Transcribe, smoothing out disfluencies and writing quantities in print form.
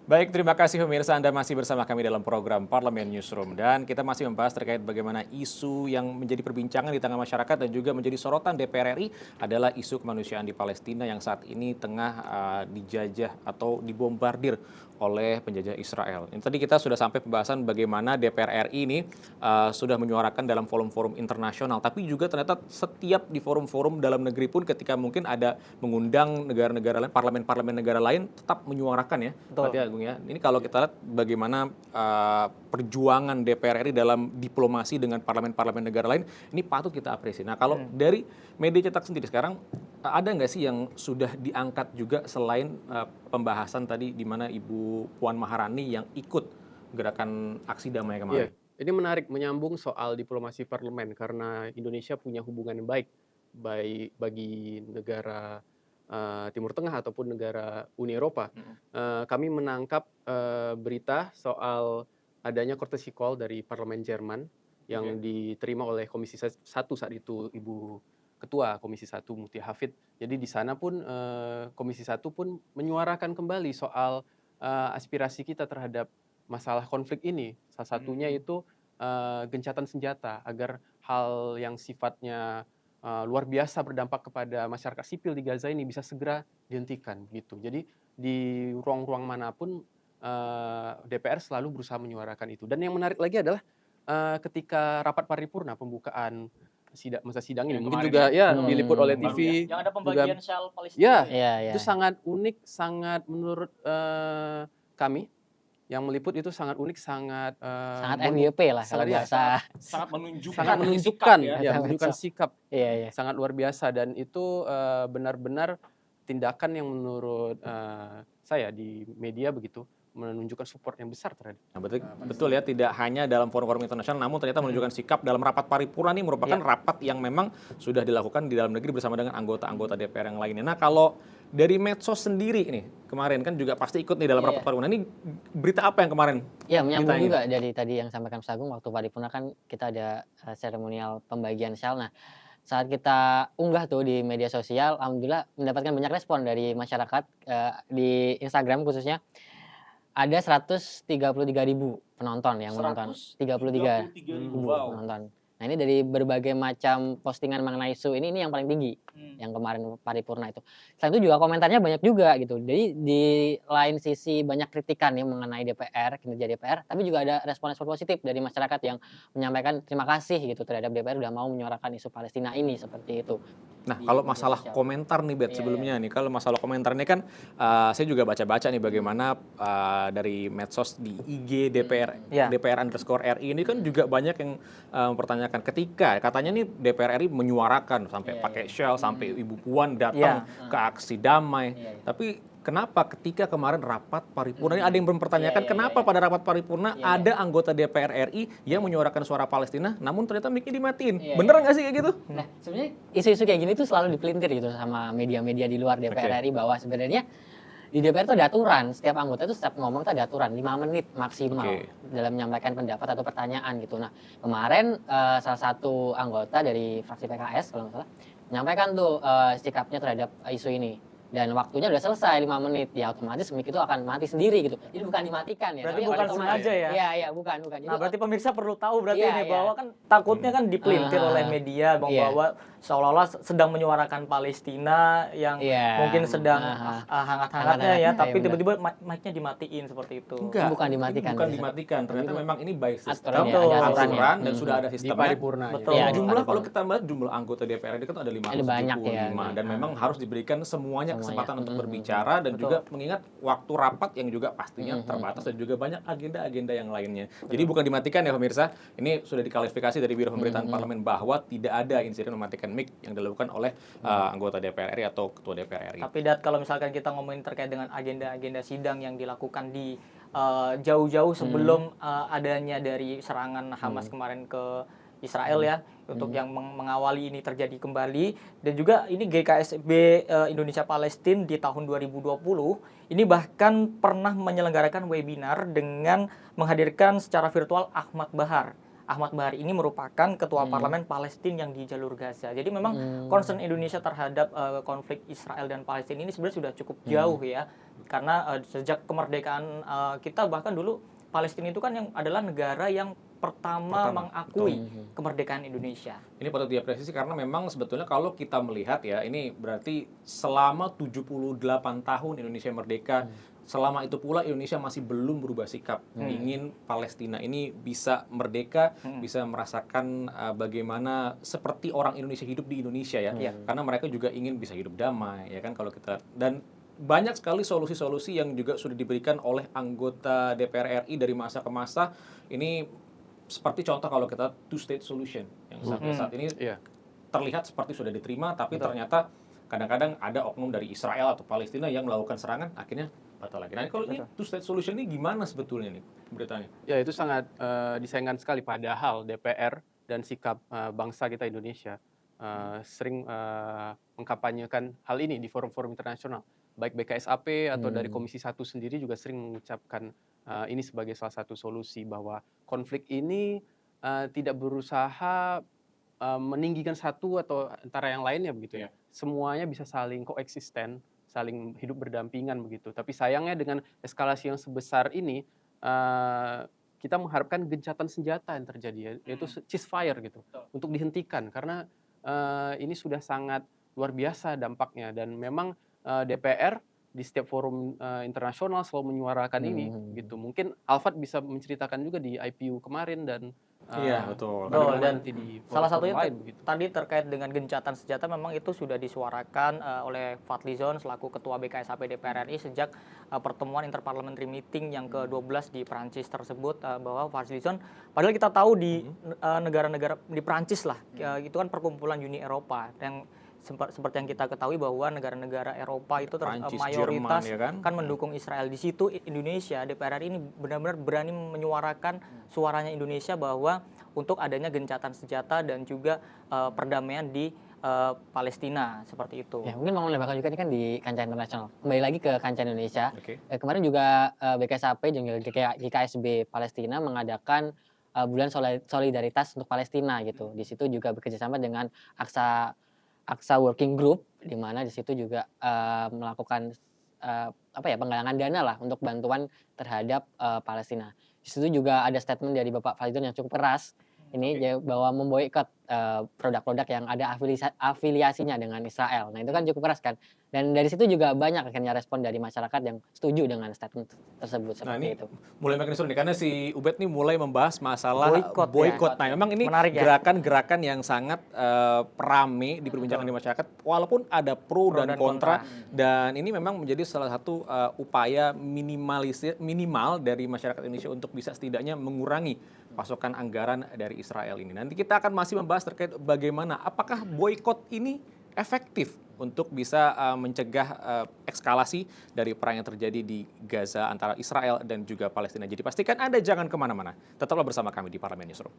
Baik, terima kasih pemirsa, Anda masih bersama kami dalam program Parlemen Newsroom. Dan kita masih membahas terkait bagaimana isu yang menjadi perbincangan di tengah masyarakat dan juga menjadi sorotan DPR RI adalah isu kemanusiaan di Palestina yang saat ini tengah dijajah atau dibombardir oleh penjajah Israel. Ini tadi kita sudah sampai pembahasan bagaimana DPR RI ini sudah menyuarakan dalam forum-forum internasional, tapi juga ternyata setiap di forum-forum dalam negeri pun ketika mungkin ada mengundang negara-negara lain, parlemen-parlemen negara lain tetap menyuarakan ya. Betul. Berarti Agung ya. Ini kalau kita lihat bagaimana perjuangan DPR RI dalam diplomasi dengan parlemen-parlemen negara lain, ini patut kita apresiasi. Nah, kalau dari media cetak sendiri sekarang ada nggak sih yang sudah diangkat juga selain pembahasan tadi di mana Ibu Puan Maharani yang ikut gerakan aksi damai kemarin? Iya, ini menarik menyambung soal diplomasi parlemen karena Indonesia punya hubungan yang baik bagi negara Timur Tengah ataupun negara Uni Eropa. Kami menangkap berita soal adanya courtesy call dari Parlemen Jerman yang diterima oleh Komisi 1 saat itu Ibu Ketua Komisi 1 Mutia Hafid. Jadi di sana pun Komisi 1 pun menyuarakan kembali soal aspirasi kita terhadap masalah konflik ini. Salah satunya itu gencatan senjata agar hal yang sifatnya luar biasa berdampak kepada masyarakat sipil di Gaza ini bisa segera dihentikan gitu. Jadi di ruang-ruang manapun DPR selalu berusaha menyuarakan itu. Dan yang menarik lagi adalah ketika rapat paripurna pembukaan masa sidang ini Yang mungkin kemarin juga ya. diliput oleh Baru TV Yang ada pembagian juga, sel Palestina. ya Iya. itu sangat unik, sangat menurut kami yang meliput itu sangat unik, sangat Sangat MVP lah kalau sangat, bahasa. Sangat menunjukkan, sangat menunjukkan sikap ya, menunjukkan sikap Iya. sangat luar biasa, dan itu benar-benar tindakan yang menurut saya di media begitu menunjukkan support yang besar terhadap. Nah, betul ya, tidak hanya dalam forum-forum internasional, namun ternyata menunjukkan sikap dalam rapat paripurna ini merupakan rapat yang memang sudah dilakukan di dalam negeri bersama dengan anggota-anggota DPR yang lainnya. Nah, kalau dari medsos sendiri ini, kemarin kan juga pasti ikut nih dalam rapat paripurna. Ini berita apa yang kemarin? Ya, menyambung ditanya? juga dari tadi yang sampaikan Mas Agung, waktu paripurna kan kita ada seremonial pembagian sel. Nah, saat kita unggah tuh di media sosial, alhamdulillah mendapatkan banyak respon dari masyarakat di Instagram khususnya. Ada 133.000 penonton yang menonton. 33.000 penonton. Nah, ini dari berbagai macam postingan mengenai isu ini yang paling tinggi yang kemarin paripurna itu. Selain itu juga komentarnya banyak juga gitu. Jadi di lain sisi banyak kritikan nih mengenai DPR, kinerja DPR, tapi juga ada respon-respon positif dari masyarakat yang menyampaikan terima kasih gitu terhadap DPR udah mau menyuarakan isu Palestina ini, seperti itu. Nah, kalau masalah komentar nih, Bet, sebelumnya nih, kalau masalah komentar ini kan saya juga baca-baca nih bagaimana dari medsos di IG DPR_RI ini kan juga banyak yang mempertanyakan ketika katanya nih DPR RI menyuarakan sampai pakai Shell, sampai Ibu Puan datang ke aksi damai. Tapi kenapa ketika kemarin rapat paripurna ini ada yang mempertanyakan kenapa pada rapat paripurna ada anggota DPR RI yang menyuarakan suara Palestina namun ternyata mic-nya dimatiin. Bener nggak sih kayak gitu? Nah, sebenarnya isu-isu kayak gini tuh selalu dipelintir gitu sama media-media di luar DPR RI bahwa sebenarnya di DPR itu ada aturan, setiap anggota itu setiap ngomong itu ada aturan 5 menit maksimal dalam menyampaikan pendapat atau pertanyaan gitu. Nah, kemarin salah satu anggota dari fraksi PKS kalau nggak salah menyampaikan tuh sikapnya terhadap isu ini. Dan waktunya udah selesai 5 menit, ya otomatis mic itu akan mati sendiri gitu. Jadi bukan dimatikan ya. Berarti tapi bukan otomatis. sengaja ya? Iya, bukan. Jadi, Nah, berarti pemirsa perlu tahu berarti Iya, ini bahwa kan takutnya kan dipelintir oleh media bahwa seolah-olah sedang menyuarakan Palestina yang mungkin sedang hangat-hangatnya ya, tapi tiba-tiba mic-nya dimatiin seperti itu. Enggak, bukan dimatikan. Bukan dimatikan. Ternyata memang ini by system, aturan dan sudah ada Di sistemnya. paripurna. Betul. Iya, Jumlah kalau kita lihat jumlah anggota DPR itu kan ada 575 banyak ya. dan memang harus diberikan semuanya kesempatan untuk berbicara dan juga mengingat waktu rapat yang juga pastinya terbatas dan juga banyak agenda-agenda yang lainnya. Jadi bukan dimatikan ya pemirsa. Ini sudah diklarifikasi dari Biro Pemberitaan Parlemen bahwa tidak ada insiden mematikan mic yang dilakukan oleh anggota DPR RI atau ketua DPR RI. Tapi kalau misalkan kita ngomongin terkait dengan agenda-agenda sidang yang dilakukan di jauh-jauh sebelum adanya dari serangan Hamas kemarin ke Israel ya, untuk yang mengawali ini terjadi kembali, dan juga ini GKSB Indonesia Palestina di tahun 2020 ini bahkan pernah menyelenggarakan webinar dengan menghadirkan secara virtual Ahmad Bahar. Ahmad Bahari ini merupakan ketua parlemen Palestina yang di jalur Gaza. Jadi memang concern Indonesia terhadap konflik Israel dan Palestina ini sebenarnya sudah cukup jauh ya. Karena sejak kemerdekaan kita, bahkan dulu Palestina itu kan yang adalah negara yang pertama mengakui kemerdekaan Indonesia. Ini patut diapresiasi karena memang sebetulnya kalau kita melihat ya, ini berarti selama 78 tahun Indonesia merdeka, selama itu pula Indonesia masih belum berubah sikap ingin Palestina ini bisa merdeka, bisa merasakan bagaimana seperti orang Indonesia hidup di Indonesia ya. Karena mereka juga ingin bisa hidup damai ya kan, kalau kita, dan banyak sekali solusi-solusi yang juga sudah diberikan oleh anggota DPR RI dari masa ke masa. Ini seperti contoh kalau kita two-state solution yang sampai saat ini terlihat seperti sudah diterima, tapi ternyata kadang-kadang ada oknum dari Israel atau Palestina yang melakukan serangan, akhirnya batal lagi. Nah, kalau ini two-state solution ini gimana sebetulnya nih beritanya? Ya, itu sangat disayangkan sekali, padahal DPR dan sikap bangsa kita Indonesia sering mengkampanyekan hal ini di forum-forum internasional. Baik BKSAP atau dari Komisi 1 sendiri juga sering mengucapkan ini sebagai salah satu solusi, bahwa konflik ini tidak berusaha meninggikan satu atau antara yang lainnya begitu ya. Semuanya bisa saling koeksisten, saling hidup berdampingan begitu. Tapi sayangnya dengan eskalasi yang sebesar ini, kita mengharapkan gencatan senjata yang terjadi, yaitu ceasefire gitu, untuk dihentikan, karena ini sudah sangat luar biasa dampaknya. Dan memang DPR di setiap forum internasional selalu menyuarakan ini gitu. Mungkin Alfat bisa menceritakan juga di IPU kemarin dan betul. Dan di salah satunya lain begitu. tadi terkait dengan gencatan senjata, memang itu sudah disuarakan oleh Fadlizon selaku Ketua BKSAP DPR RI sejak pertemuan interparliamentary meeting yang ke-12 di Prancis tersebut, bahwa Fadlizon, padahal kita tahu di negara-negara di Prancis lah, itu kan perkumpulan Uni Eropa, yang seperti yang kita ketahui bahwa negara-negara Eropa itu Prancis, mayoritas Jerman, ya kan mendukung Israel. Di situ Indonesia, DPR RI ini benar-benar berani menyuarakan suaranya Indonesia bahwa untuk adanya gencatan senjata dan juga perdamaian di Palestina, seperti itu. Ya, mungkin mau menambahkan juga ini kan di kancah internasional. Kembali lagi ke kancah Indonesia. Oke. Kemarin juga BKSAP dan juga GKSB Palestina mengadakan bulan solidaritas untuk Palestina gitu. Di situ juga bekerjasama dengan Aqsa Working Group, di mana di situ juga melakukan penggalangan dana lah untuk bantuan terhadap Palestina. Di situ juga ada statement dari Bapak Fadlizon yang cukup keras ini bahwa memboikot produk-produk yang ada afiliasinya dengan Israel. Nah, itu kan cukup keras kan. Dan dari situ juga banyak akhirnya respon dari masyarakat yang setuju dengan statement tersebut seperti itu. Mulai makin seru nih karena si Ubed nih mulai membahas masalah Boykot. Nah, memang ini Menarik ya? gerakan-gerakan yang sangat rame diperbincangkan di masyarakat, walaupun ada pro dan kontra. Dan ini memang menjadi salah satu upaya minimal dari masyarakat Indonesia untuk bisa setidaknya mengurangi pasokan anggaran dari Israel ini. Nanti kita akan masih membahas terkait bagaimana apakah boykot ini efektif untuk bisa mencegah eskalasi dari perang yang terjadi di Gaza antara Israel dan juga Palestina. Jadi pastikan Anda jangan kemana-mana. Tetaplah bersama kami di Parlemen Newsroom.